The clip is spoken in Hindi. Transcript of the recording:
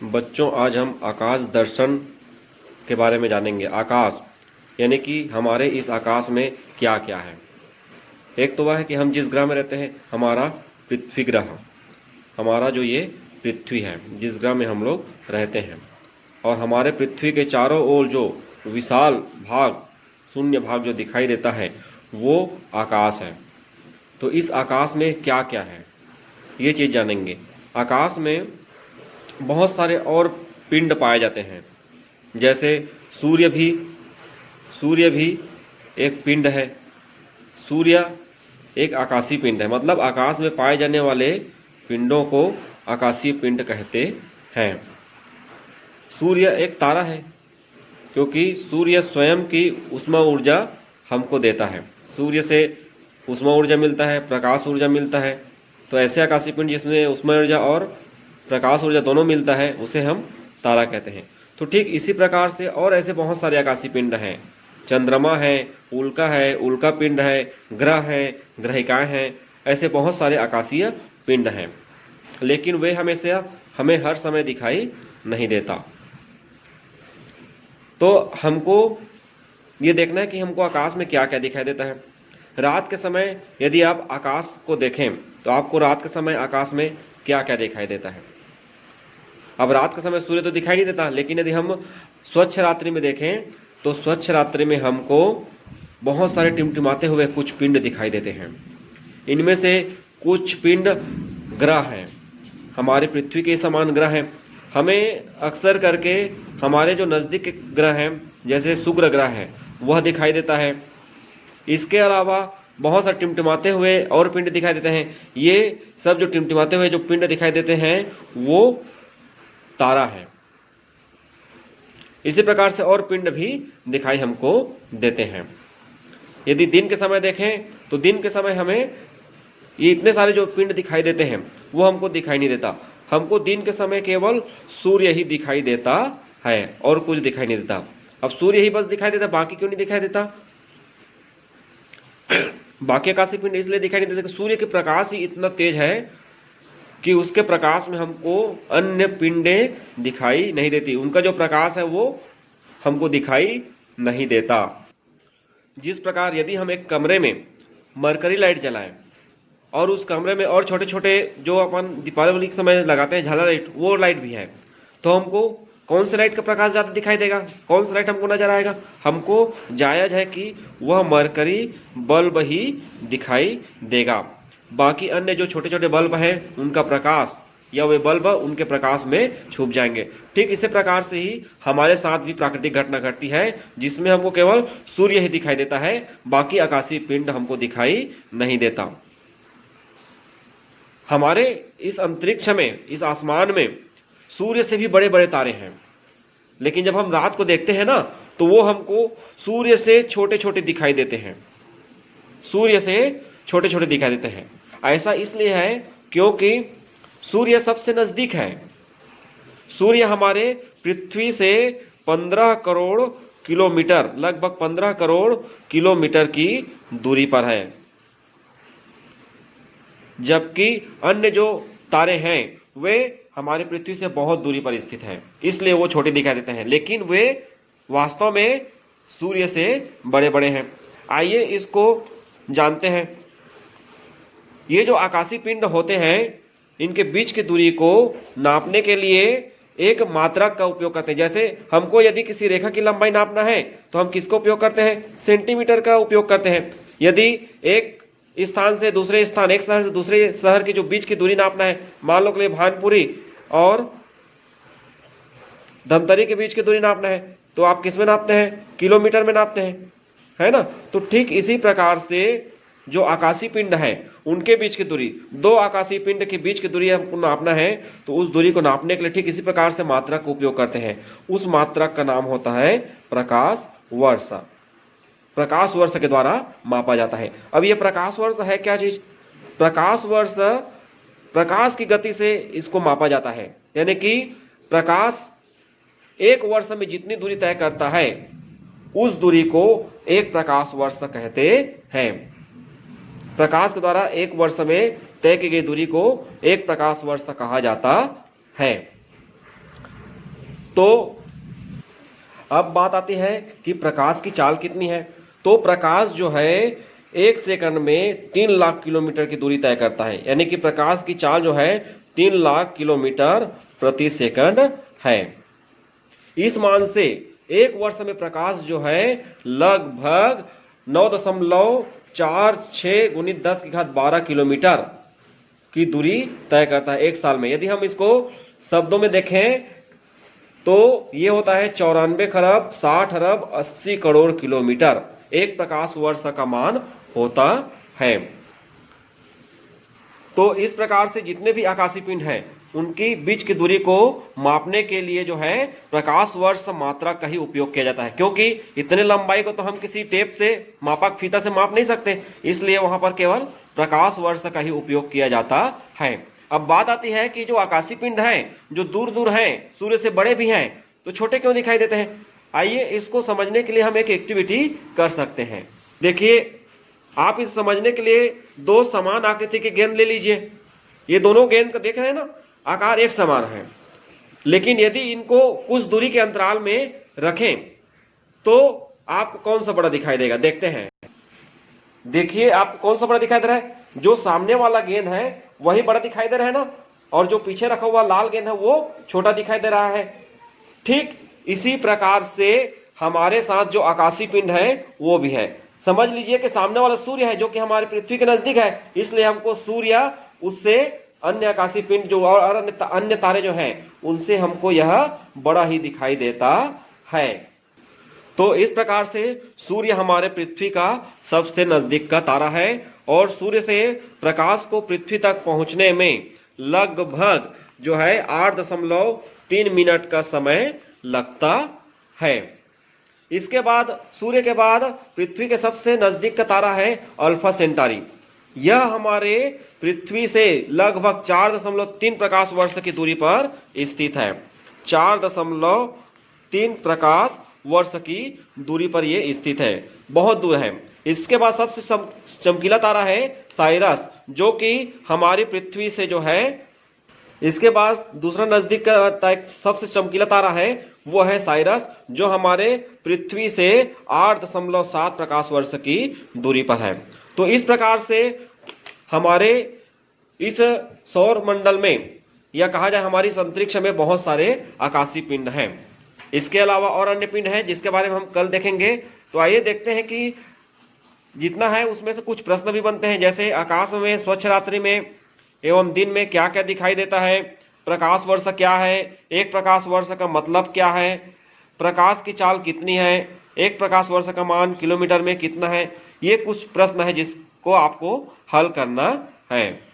बच्चों, आज हम आकाश दर्शन के बारे में जानेंगे। आकाश यानी कि हमारे इस आकाश में क्या क्या है। एक तो वह है कि हम जिस ग्रह में रहते हैं, हमारा पृथ्वी ग्रह, हमारा जो ये पृथ्वी है, जिस ग्रह में हम लोग रहते हैं, और हमारे पृथ्वी के चारों ओर जो विशाल भाग, शून्य भाग जो दिखाई देता है, वो आकाश है। तो इस आकाश में क्या क्या है, ये चीज़ जानेंगे। आकाश में बहुत सारे और पिंड पाए जाते हैं, जैसे सूर्य भी सूर्य भी एक पिंड है। सूर्य एक आकाशीय पिंड है, मतलब आकाश में पाए जाने वाले पिंडों को आकाशीय पिंड कहते हैं। सूर्य एक तारा है, क्योंकि सूर्य स्वयं की ऊष्मा ऊर्जा हमको देता है। सूर्य से ऊष्मा ऊर्जा मिलता है, प्रकाश ऊर्जा मिलता है। तो ऐसे आकाशीय पिंड जिसमें ऊष्मा ऊर्जा और प्रकाश ऊर्जा दोनों मिलता है, उसे हम तारा कहते हैं। तो ठीक इसी प्रकार से और ऐसे बहुत सारे आकाशीय पिंड हैं। चंद्रमा है, उल्का पिंड है, ग्रह है, ग्रहिकाएं हैं, ऐसे बहुत सारे आकाशीय पिंड हैं। लेकिन वे हमेशा हमें हर समय दिखाई नहीं देता। तो हमको ये देखना है कि हमको आकाश में क्या क्या दिखाई देता है। रात के समय यदि आप आकाश को देखें तो आपको रात के समय आकाश में क्या क्या दिखाई देता है। अब रात के समय सूर्य तो दिखाई नहीं देता, लेकिन यदि हम स्वच्छ रात्रि में देखें तो स्वच्छ रात्रि में हमको बहुत सारे टिमटिमाते हुए कुछ पिंड दिखाई देते हैं। इनमें से कुछ पिंड ग्रह हैं, हमारे पृथ्वी के समान ग्रह हैं। हमें अक्सर करके हमारे जो नज़दीक के ग्रह हैं, जैसे शुक्र ग्रह है, वह दिखाई देता है। इसके अलावा बहुत सारे टिमटिमाते हुए और पिंड दिखाई देते हैं। ये सब जो टिमटिमाते हुए जो पिंड दिखाई देते हैं वो तारा है। इसी प्रकार से और पिंड भी दिखाई हमको देते हैं। यदि दिन के समय देखें तो दिन के समय हमें ये इतने सारे जो पिंड दिखाई देते हैं वो हमको दिखाई नहीं देता। हमको दिन के समय केवल सूर्य ही दिखाई देता है और कुछ दिखाई नहीं देता। अब सूर्य ही बस दिखाई देता, बाकी क्यों नहीं दिखाई देता? बाकी आकाशीय पिंड इसलिए दिखाई नहीं देते कि सूर्य के प्रकाश ही इतना तेज है कि उसके प्रकाश में हमको अन्य पिंडें दिखाई नहीं देती। उनका जो प्रकाश है वो हमको दिखाई नहीं देता। जिस प्रकार यदि हम एक कमरे में मरकरी लाइट जलाएं और उस कमरे में और छोटे छोटे जो अपन दीपावली के समय लगाते हैं झालर लाइट, वो लाइट भी है, तो हमको कौन से लाइट का प्रकाश ज़्यादा दिखाई देगा? कौन सा लाइट हमको नजर आएगा? हमको जायज है कि वह मरकरी बल्ब ही दिखाई देगा। बाकी अन्य जो छोटे छोटे बल्ब हैं उनका प्रकाश या वे बल्ब उनके प्रकाश में छुप जाएंगे। ठीक इसी प्रकार से ही हमारे साथ भी प्राकृतिक घटना घटती है, जिसमें हमको केवल सूर्य ही दिखाई देता है, बाकी आकाशीय पिंड हमको दिखाई नहीं देता। हमारे इस अंतरिक्ष में, इस आसमान में सूर्य से भी बड़े बड़े तारे हैं, लेकिन जब हम रात को देखते हैं ना तो वो हमको सूर्य से छोटे छोटे दिखाई देते हैं। सूर्य से छोटे छोटे दिखाई देते हैं। ऐसा इसलिए है क्योंकि सूर्य सबसे नजदीक है। सूर्य हमारे पृथ्वी से 15 करोड़ किलोमीटर, लगभग 15 करोड़ किलोमीटर की दूरी पर है, जबकि अन्य जो तारे हैं वे हमारे पृथ्वी से बहुत दूरी पर स्थित हैं। इसलिए वो छोटे दिखाई देते हैं, लेकिन वे वास्तव में सूर्य से बड़े बड़े हैं। आइए इसको जानते हैं। ये जो आकाशीय पिंड होते हैं, इनके बीच की दूरी को नापने के लिए एक मात्रक का उपयोग करते हैं। जैसे हमको यदि किसी रेखा की लंबाई नापना है तो हम किसका उपयोग करते हैं? सेंटीमीटर का उपयोग करते हैं। यदि एक स्थान से दूसरे स्थान, एक शहर से दूसरे शहर की जो बीच की दूरी नापना है, मान लो के लिए भानपुरी और धमतरी के बीच की दूरी नापना है, तो आप किस में नापते हैं? किलोमीटर में नापते हैं, है ना? तो ठीक इसी प्रकार से जो आकाशीय पिंड है उनके बीच की दूरी, दो आकाशीय पिंड के बीच की दूरी हमको नापना है, तो उस दूरी को नापने के लिए ठीक इसी प्रकार से मात्रक का उपयोग करते हैं। उस मात्रक का नाम होता है प्रकाश वर्ष। प्रकाश वर्ष के द्वारा मापा जाता है। अब ये प्रकाश वर्ष है क्या चीज? प्रकाश वर्ष प्रकाश की गति से इसको मापा जाता है। यानी कि प्रकाश एक वर्ष में जितनी दूरी तय करता है उस दूरी को एक प्रकाश वर्ष कहते हैं। प्रकाश के द्वारा एक वर्ष में तय की गई दूरी को एक प्रकाश वर्ष कहा जाता है। तो अब बात आती है कि प्रकाश की चाल कितनी है। तो प्रकाश जो है 1 सेकंड में 3 लाख किलोमीटर की दूरी तय करता है, यानी कि प्रकाश की चाल जो है 3 लाख किलोमीटर प्रति सेकंड है। इस मान से 1 वर्ष में प्रकाश जो है लगभग 9.46 गुणित 10⁻12 किलोमीटर की दूरी तय करता है 1 साल में। यदि हम इसको शब्दों में देखें तो ये होता है 94 खरब 60 अरब 80 करोड़ किलोमीटर एक प्रकाश वर्ष का मान होता है। तो इस प्रकार से जितने भी आकाशीय पिंड हैं उनकी बीच की दूरी को मापने के लिए जो है प्रकाश वर्ष मात्रा का ही उपयोग किया जाता है, क्योंकि इतने लंबाई को तो हम किसी टेप से मापक फीता से माप नहीं सकते, इसलिए वहां पर केवल प्रकाश वर्ष का ही उपयोग किया जाता है। अब बात आती है कि जो आकाशीय पिंड हैं जो दूर दूर हैं, सूर्य से बड़े भी हैं, तो छोटे क्यों दिखाई देते हैं। आइए इसको समझने के लिए हम एक एक्टिविटी कर सकते हैं। देखिए, आप इस समझने के लिए 2 समान आकृति के गेंद ले लीजिए। ये दोनों गेंद का देख रहे हैं ना, आकार एक समान है, लेकिन यदि इनको कुछ दूरी के अंतराल में रखें तो आपको कौन सा बड़ा दिखाई देगा, देखते हैं। देखिए आपको कौन सा बड़ा दिखाई दे रहा है, जो सामने वाला गेंद है वही बड़ा दिखाई दे रहा है ना, और जो पीछे रखा हुआ लाल गेंद है वो छोटा दिखाई दे रहा है। ठीक इसी प्रकार से हमारे साथ जो आकाशीय पिंड है वो भी है। समझ लीजिए कि सामने वाला सूर्य है जो कि हमारे पृथ्वी के नजदीक है, इसलिए हमको सूर्य उससे अन्य आकाशीय पिंड जो और अन्य तारे जो हैं उनसे हमको यह बड़ा ही दिखाई देता है। तो इस प्रकार से सूर्य हमारे पृथ्वी का सबसे नजदीक का तारा है और सूर्य से प्रकाश को पृथ्वी तक पहुंचने में लगभग जो है 8.3 मिनट का समय लगता है। इसके बाद सूर्य के बाद पृथ्वी के सबसे नजदीक का तारा है अल्फा सेंटारी। यह हमारे पृथ्वी से लगभग 4.3 प्रकाश वर्ष की दूरी पर स्थित है। 4.3 प्रकाश वर्ष की दूरी पर यह स्थित है, बहुत दूर है। इसके बाद सबसे चमकीला तारा है साइरस, जो कि हमारी पृथ्वी से जो है, इसके बाद दूसरा नजदीक का सबसे चमकीला तारा है वो है साइरस, जो हमारे पृथ्वी से 8.7 प्रकाश वर्ष की दूरी पर है। तो इस प्रकार से हमारे इस सौर मंडल में या कहा जाए हमारी इस अंतरिक्ष में बहुत सारे आकाशीय पिंड हैं। इसके अलावा और अन्य पिंड हैं जिसके बारे में हम कल देखेंगे। तो आइए देखते हैं कि जितना है उसमें से कुछ प्रश्न भी बनते हैं, जैसे आकाश में स्वच्छ रात्रि में एवं दिन में क्या क्या दिखाई देता है, प्रकाश वर्ष क्या है, एक प्रकाश वर्ष का मतलब क्या है, प्रकाश की चाल कितनी है, एक प्रकाश वर्ष का मान किलोमीटर में कितना है। ये कुछ प्रश्न है जिसको आपको हल करना है।